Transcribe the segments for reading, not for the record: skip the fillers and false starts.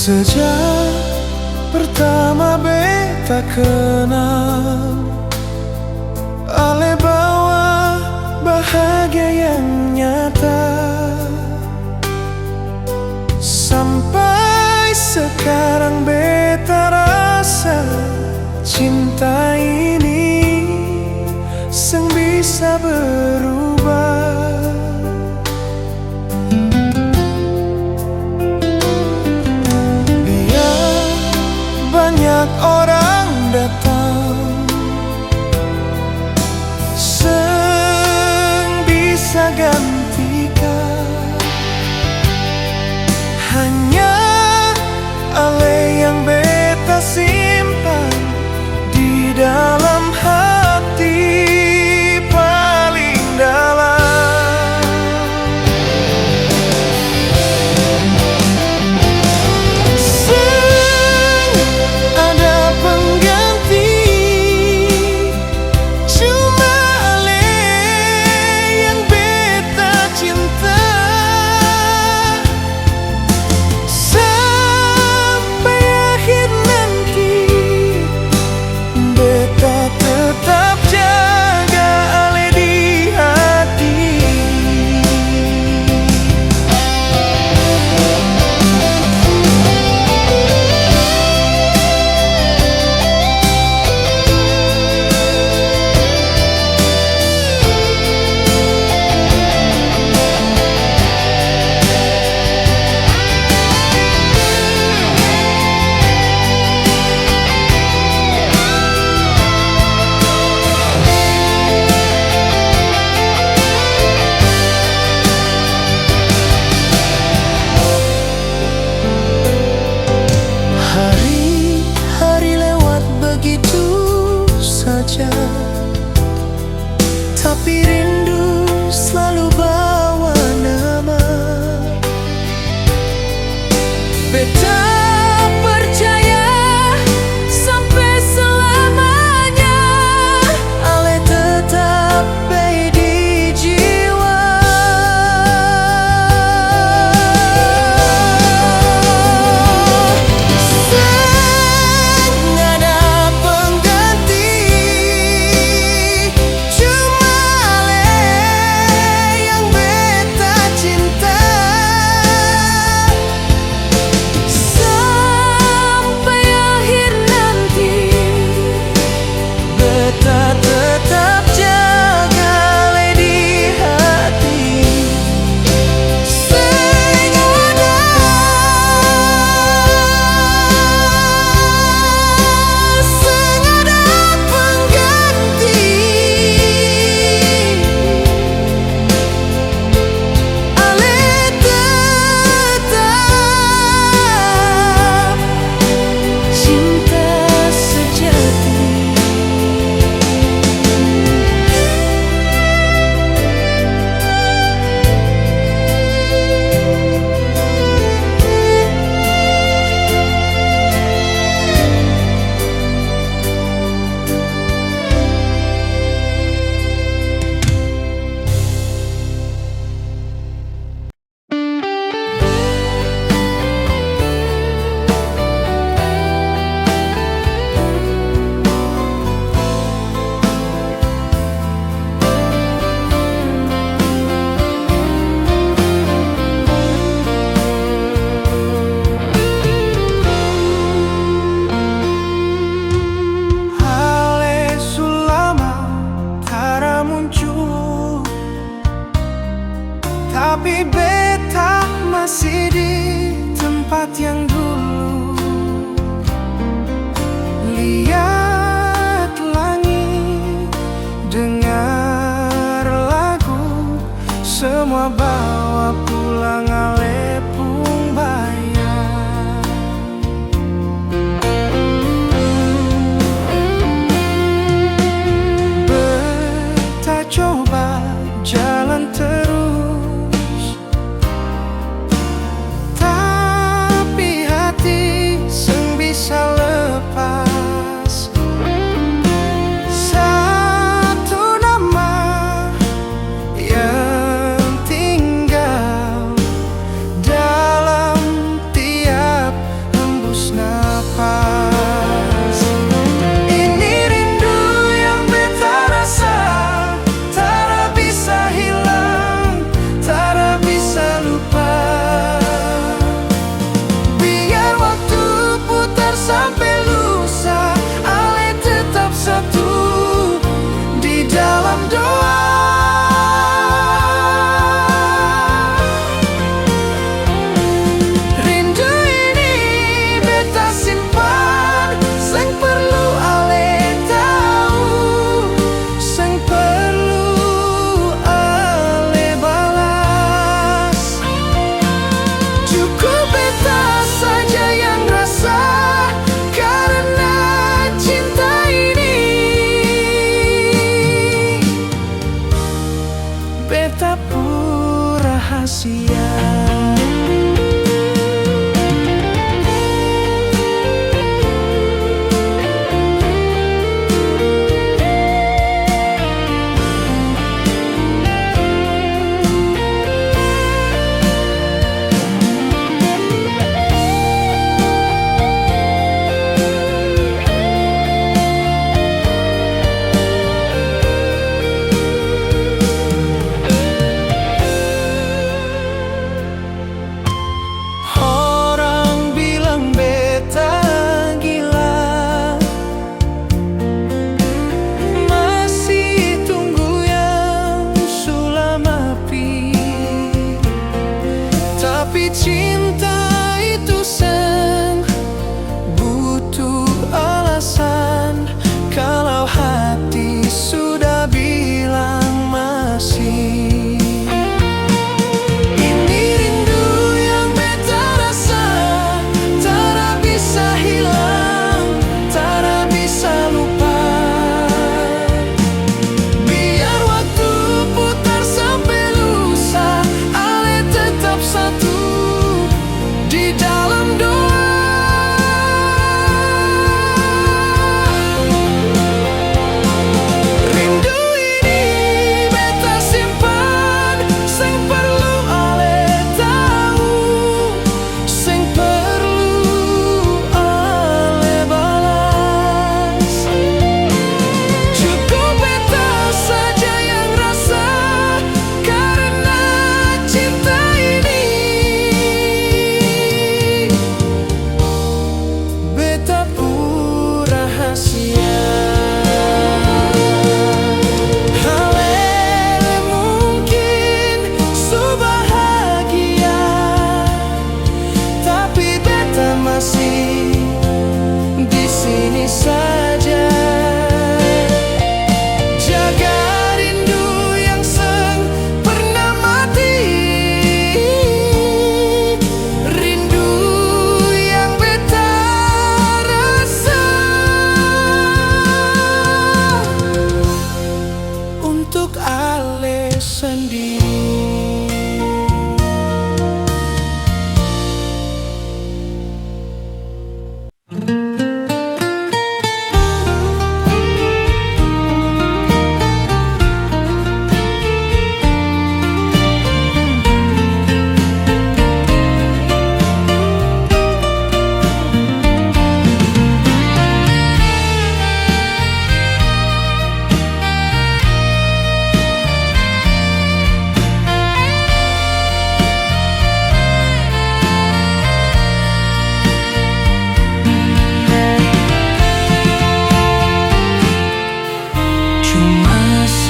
Sejak pertama beta kenal, Ale bawa bahagia yang nyata. Sampai sekarang beta rasa cinta ini seng bisa berubah. Banyak orang datang, seng bisa gantikan. Hanya Ale yang beta simpan di dalam hati paling dalam. Tapi rindu selalu bawa nama. Beta percaya sampai selamanya Ale tetap baik di jiwa. Seng ada pengganti,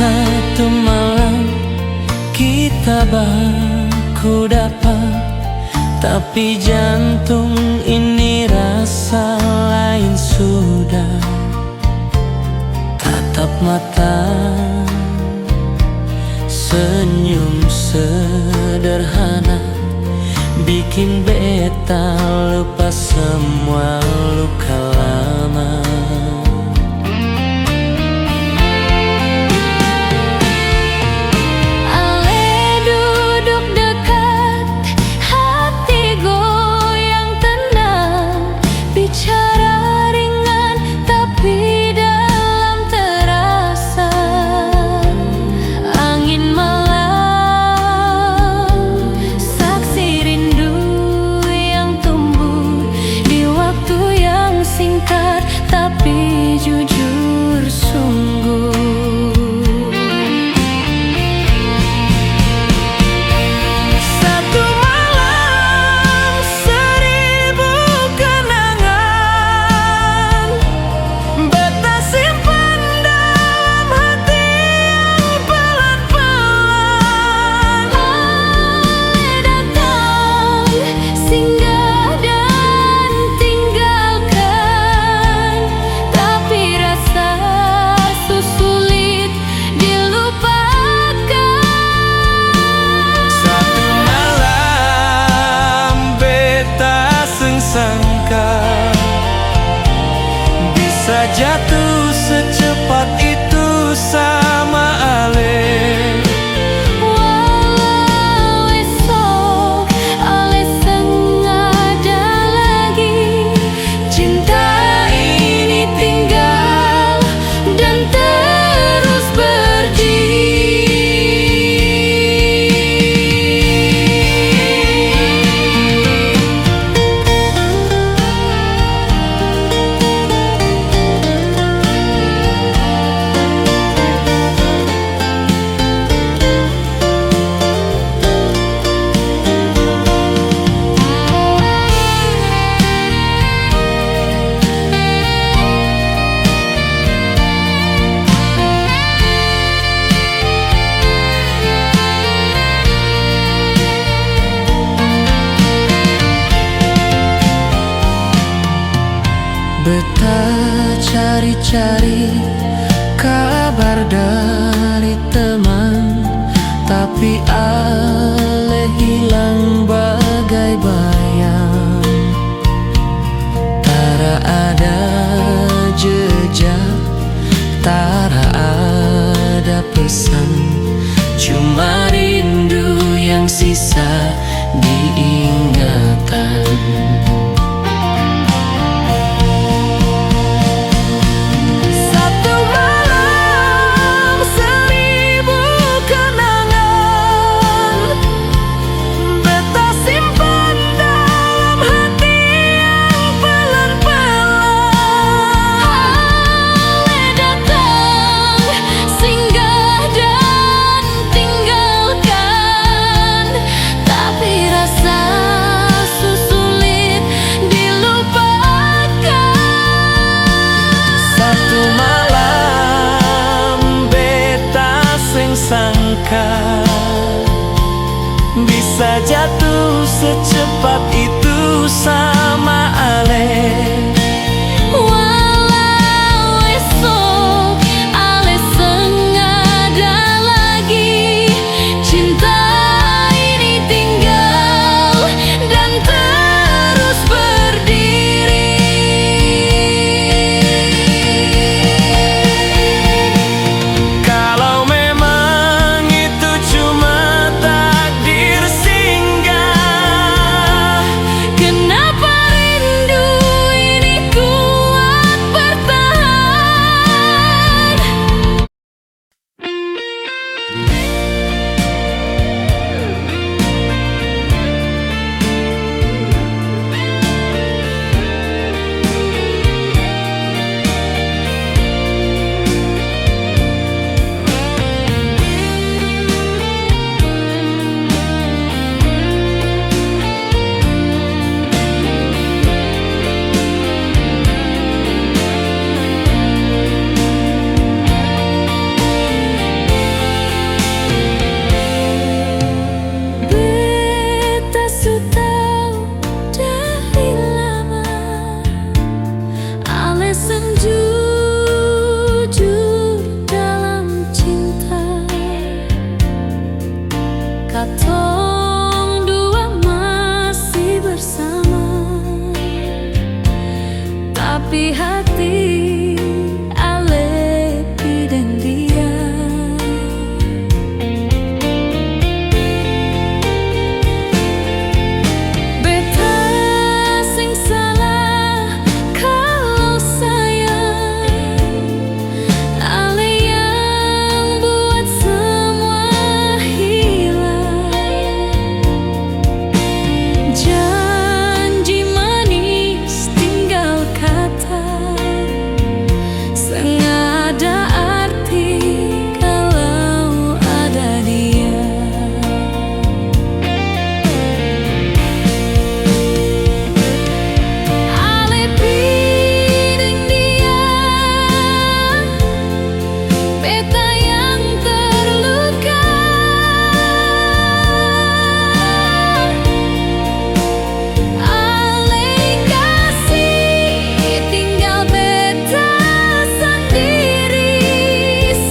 satu malam kita baku dapat, tapi jantung ini rasa lain sudah. Tatap mata, senyum sederhana, bikin beta lupa semua luka lama. Tapi jujur sungguh, satu malam seribu kenangan beta simpan dalam hati yang pelan-pelan. Boleh datang, singgah dan tinggalkan, tapi rasa sulit dilupakan. Satu malam beta sangka bisa jatuh secepat itu sama Ale. Walau esok Ale sengaja lagi, cinta ini tinggal dan terus berdiri. Beta cari-cari kabar dari teman, tapi Ale hilang bagai bayang. Tara ada jejak, tara ada pesan, cuma rindu yang sisa diingatan. Bisa jatuh secepat itu sama Ale. Walau esok Ale sengaja lagi, cinta ini tinggal dan terus berdiri. Kalau memang itu cuma takdir singgah, tapi hati ale piden dia. Beta sing salah kalau sayang, ale yang buat semua hilang. Janji manis tinggal kata, sengaja arti kalau ada dia. Ale pideng dia, beta yang terluka. Ale kasih tinggal beta sendiri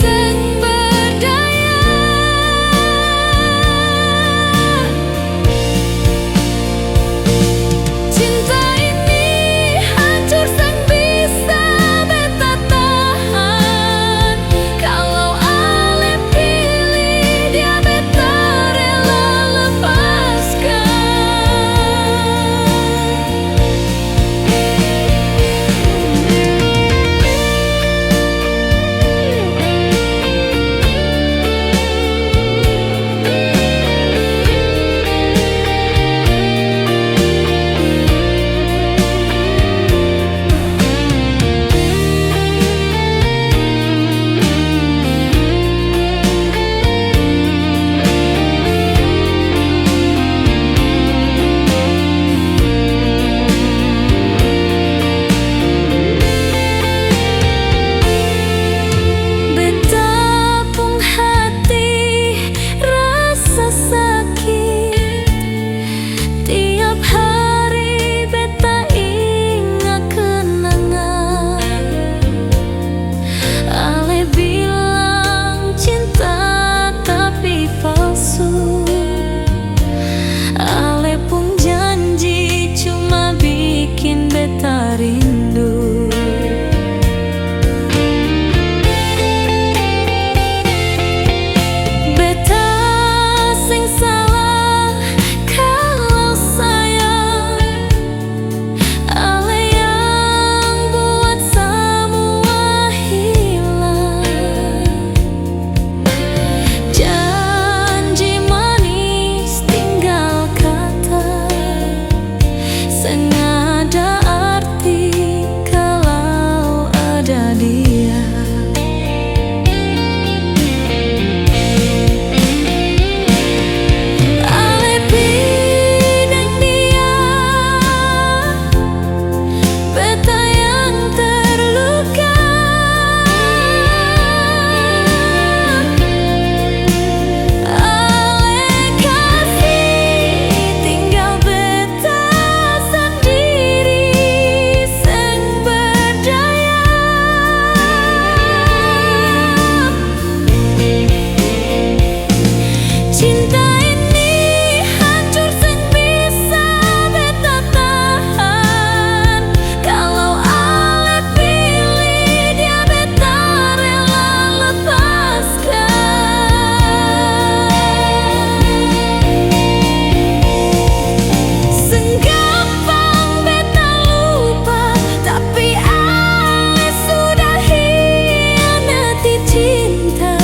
seng berdaya. Cinta ini hancur seng bisa beta tahan. Kalau ale pilih dia, beta rela lepaskan. Betapung hati rasa sakit, tiap hari beta ingat kenangan. Ale bilang cinta tapi palsu, ale pun janji cuma bikin beta rindu. Beta sing salah kalau sayang, ale yang buat semua hilang. Janji manis tinggal kata, sengaja arti kalau ada dia. Ale pideng dia, beta yang terluka. Ale kasih tinggal beta sendiri seng berdaya. Cinta ini hancur seng bisa beta tahan. Kalau ale pilih dia, beta rela lepaskan. Senggampang beta lupa, tapi ale sudah hianati cinta.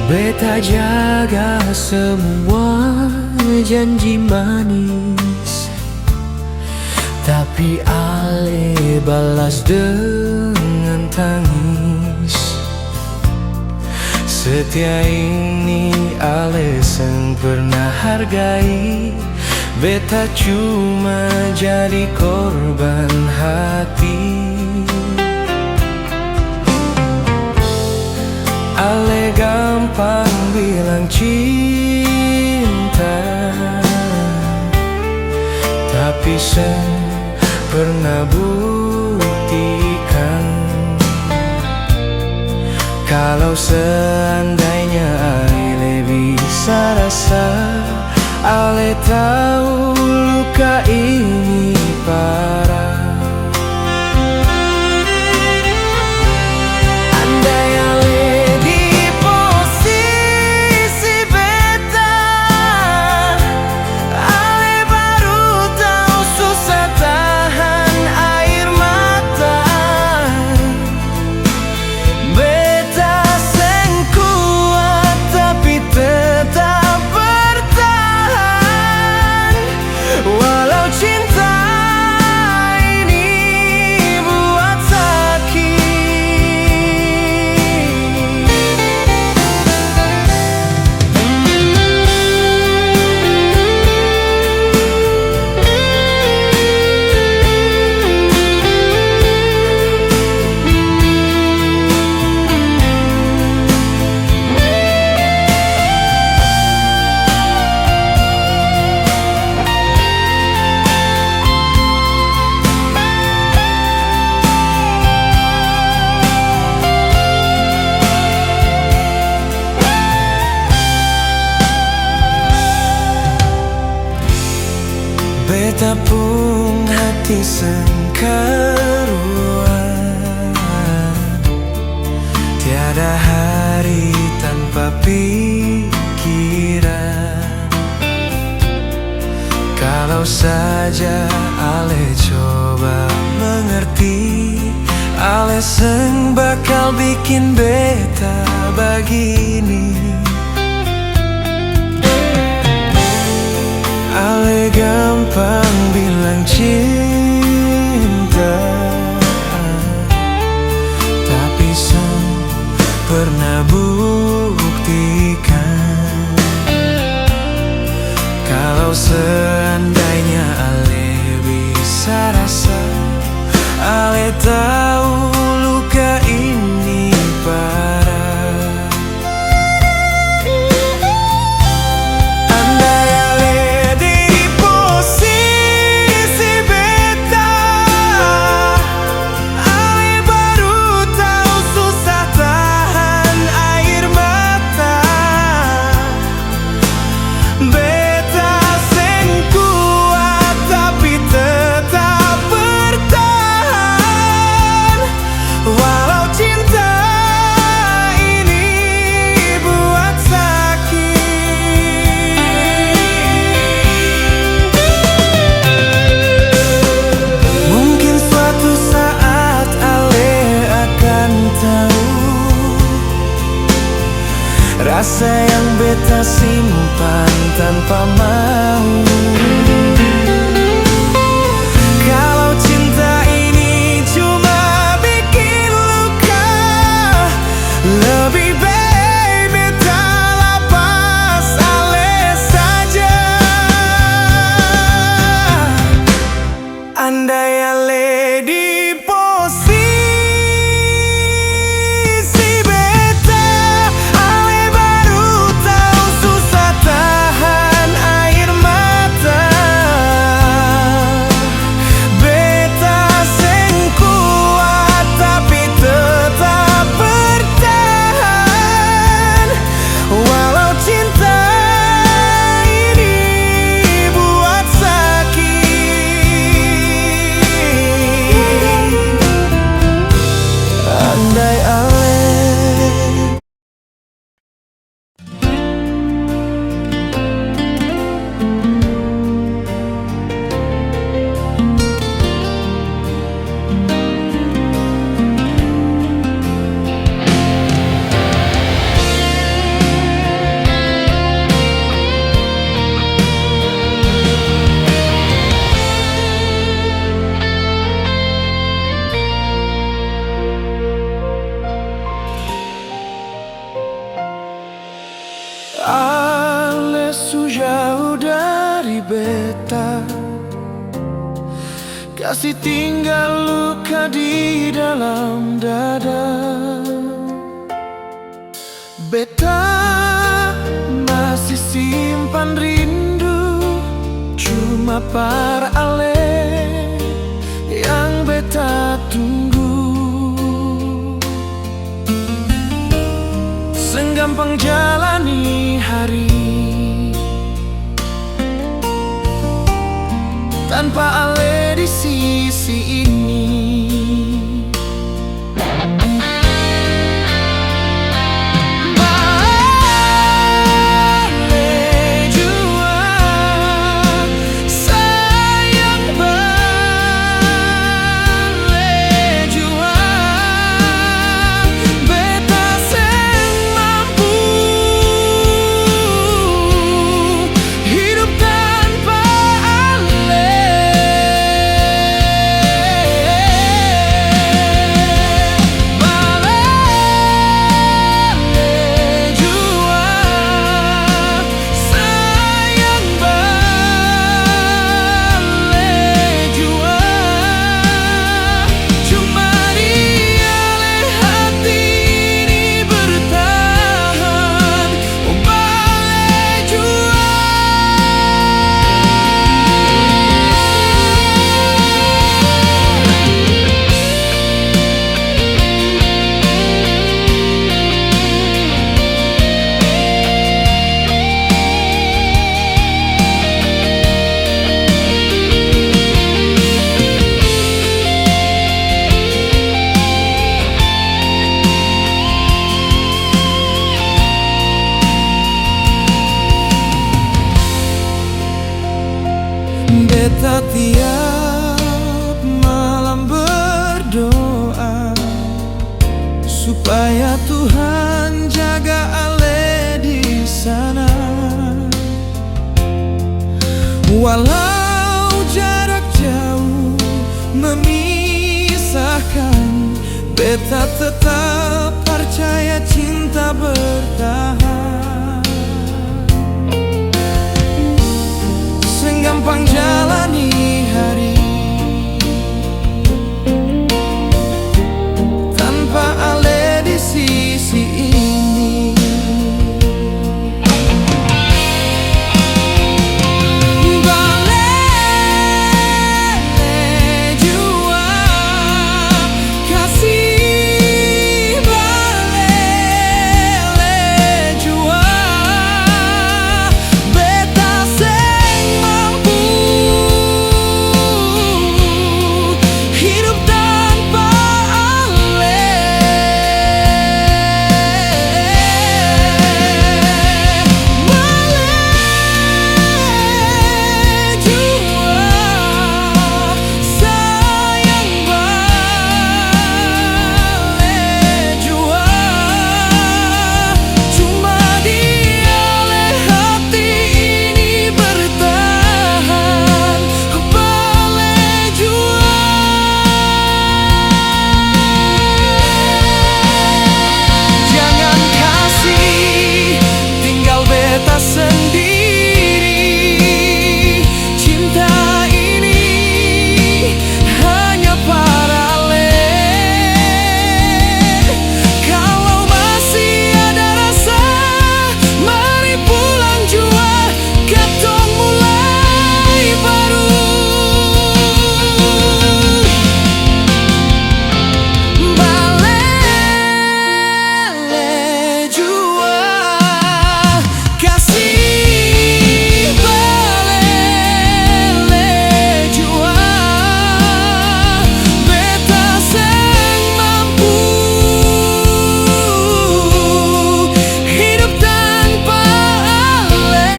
Beta jaga semua janji manis, tapi ale balas dengan tangis. Setia ini ale seng pernah hargai, beta cuma jadi korban hati. Ale gampang bilang cinta, tapi sen pernah buktikan. Kalau seandainya Ale bisa rasa, Ale tahu luka ini parah. Andai Ale di posisi beta, Ale baru tahu susah tahan air mata. Beta seng kuat tapi tetap bertahan, walau cinta ini buat sakit. Beta pun hati sengkaruan, tiada hari tanpa pikiran. Kalau saja Ale coba mengerti, Ale seng bakal bikin beta begini. Ale gampang bilang cinta, tapi sen pernah buktikan. Kalau seandainya Ale bisa rasa, Ale tahu luka ini parah. Rasa yang beta simpan tanpa mau. Kalau cinta ini cuma bikin luka, lebih baik beta lepas Ale saja. Andai Ale di Ale sejauh dari beta, kasih tinggal luka di dalam dada. Beta simpan rindu, cuma para ale yang beta tunggu. Senggampang jalani hari tanpa ale di sisi ini. Beta tiap malam berdoa supaya Tuhan jaga ale di sana. Walau jarak jauh memisahkan, beta tetap percaya cinta bertahan. Senggampang jalani hari tanpa ale di sisi ini. Balele jua kasih, balele jua beta seng mampu hidup tanpa ale. Balele jua sayang, balele jua cuma di ale hati ini bertahan. Balele jua jangan kasih tinggal beta sendiri. Cinta ini hanya para ale. Kalau masih ada rasa, mari pulang jua, katong mulai baru. Balele jua kasih, balele jua beta seng mampu hidup tanpa ale.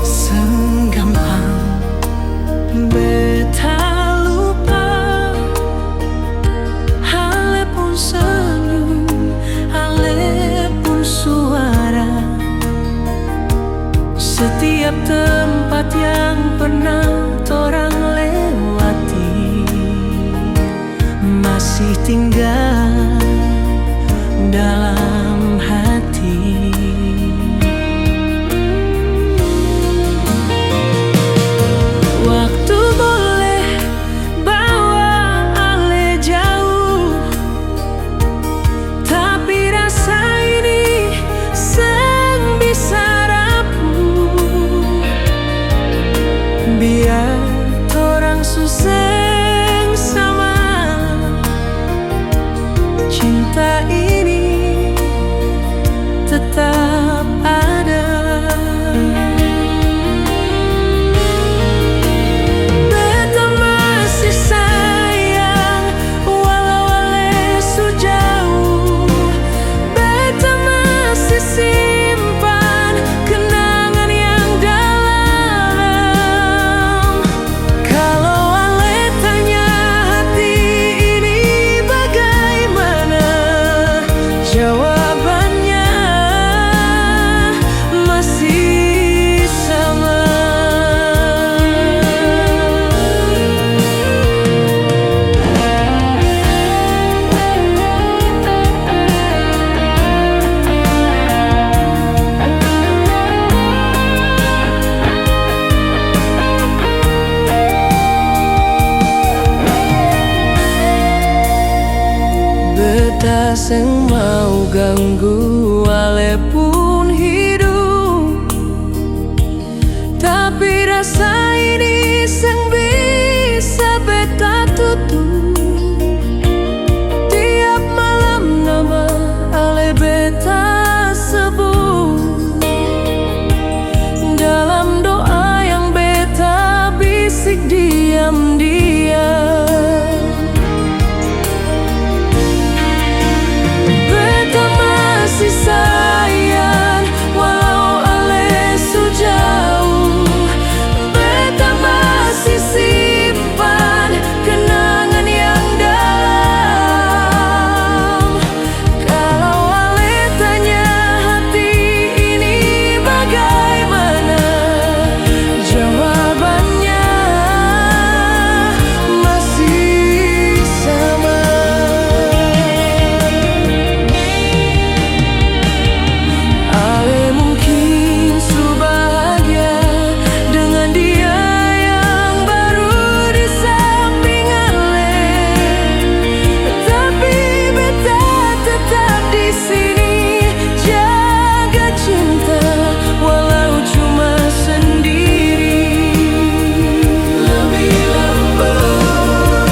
Senggampang beta lupa, ale pun senyum, ale pun suara. Setiap tempat yang pernah torang lewati masih tinggal dalam hati. Jawabannya masih sama. Beta seng mau ganggu walaupun hidup, tapi rasa ini seng bisa beta tutup. Tiap malam nama ale beta sebut dalam doa yang beta bisik diam-diam. Sayang, walau ale su jauh, beta masih simpan kenangan yang dalam. Kalau ale tanya hati ini bagaimana, jawabannya masih sama. Ale mungkin su bahagia dengan dia yang baru di samping ale, tapi beta tetap di sini jaga cinta walau cuma sendiri. Lebih lembut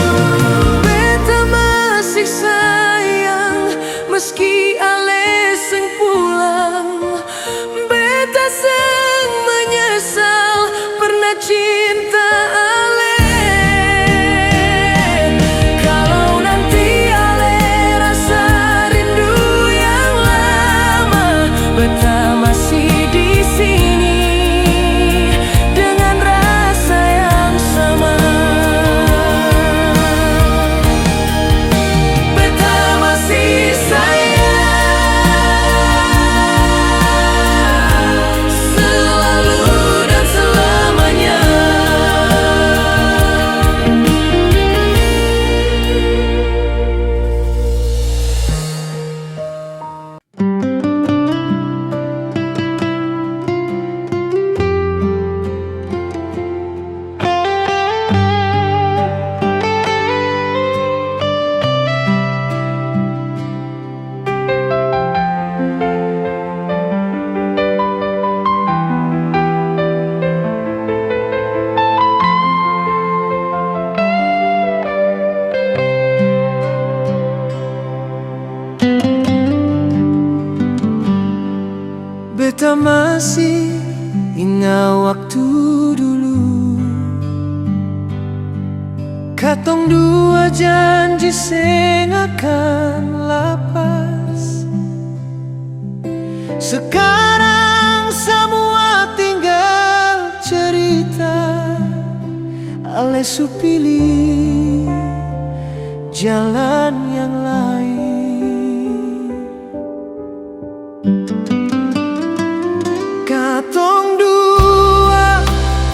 beta masih sayang meski ale seng pulang. Beta seng menyesal pernah cinta ale. Kalau nanti ale rasa rindu yang lama, beta masih di sini dengan rasa yang sama. Beta masih sayang selalu dan selamanya. Beta masih ingat waktu dulu, katong dua janji seng akan lapas. Sekarang semua tinggal cerita. Ale su pilih jalan yang lain. Katong dua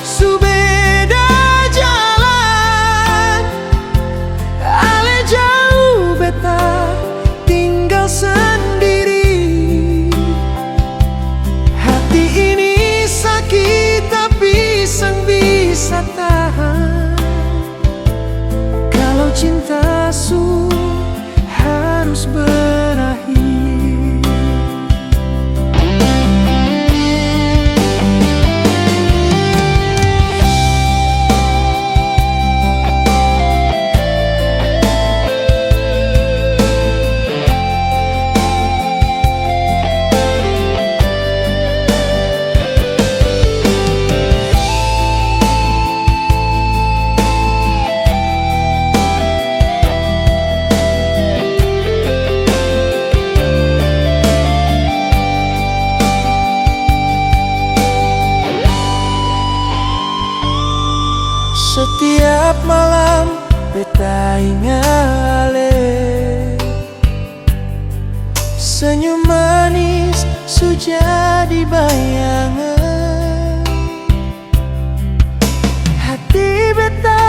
su beda jalan. Ale jauh, beta tinggal sendiri. Hati ini sakit tapi sang bisa tahan. Kalau cinta su harus berakhir. Senyum manis sujadi bayangan. Hati beta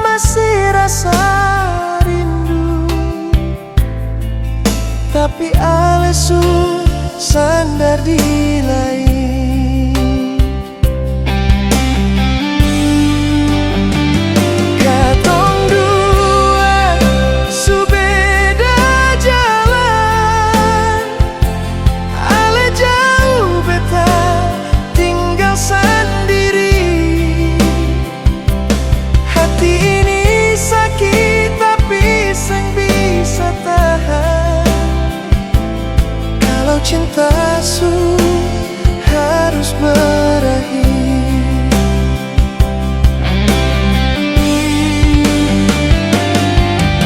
masih rasa rindu, tapi alesu sandar di lain. Katong dua su beda jalan, ale jauh beta tinggal sendiri. Hati ini sakit tapi seng bisa tahan. Kalau cinta su harus berakhir,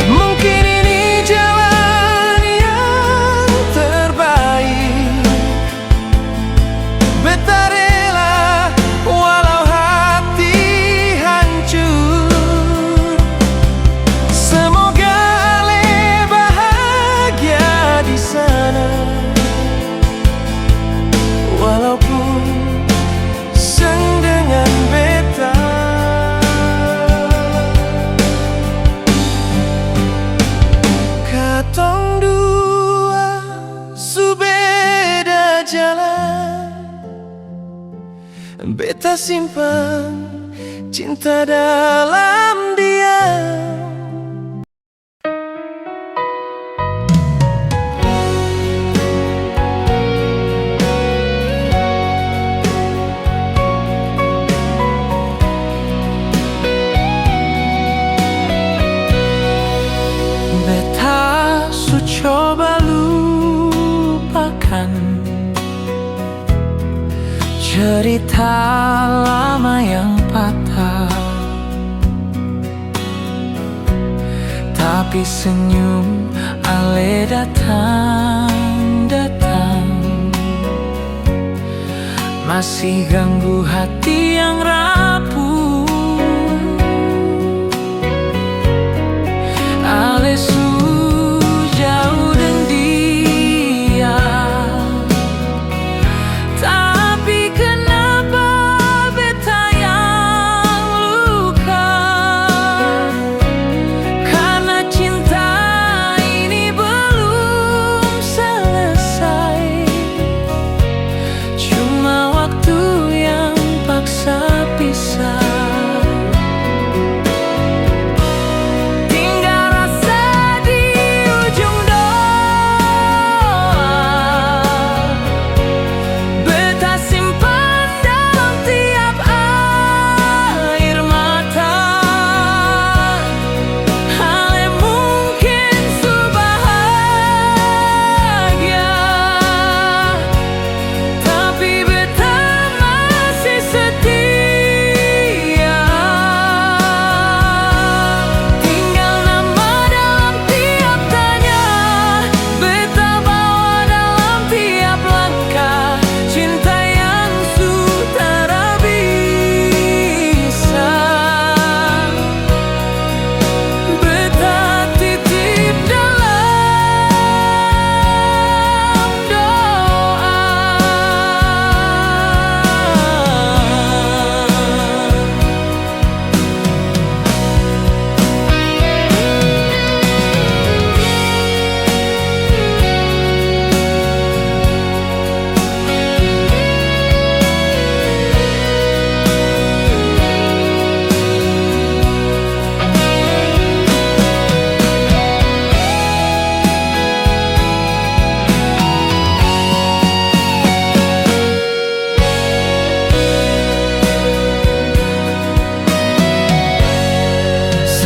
mungkin ini jalan yang terbaik. Beta rela walau hati hancur. Semoga ale bahagia di sana, walaupun seng dengan beta. Katong dua su beda jalan, beta simpan cinta dalam diam. Beta su coba lupakan cerita lama yang patah, tapi senyum ale datang masih ganggu hati yang rapuh. Ale su jauh dan dia, tapi kenapa beta yang luka? Karena cinta ini belum selesai, cuma waktu yang paksa pisah.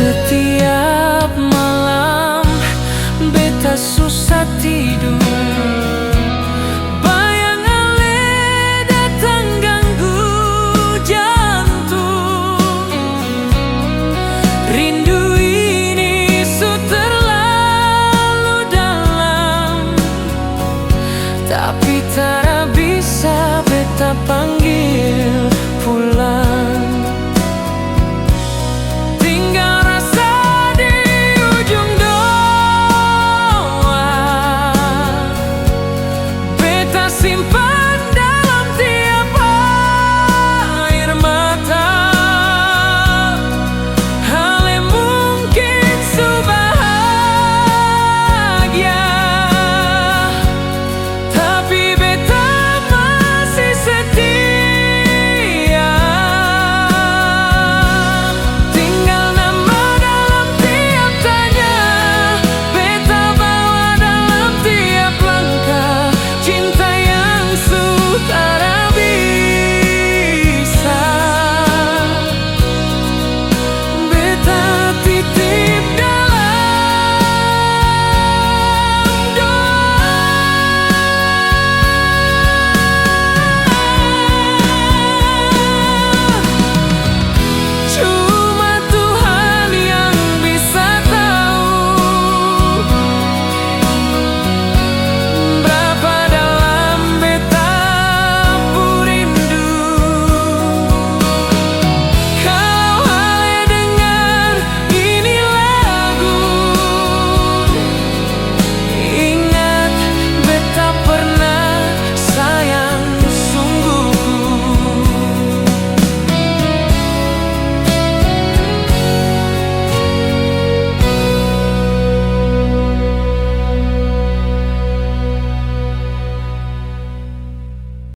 Setiap malam beta susah tidur,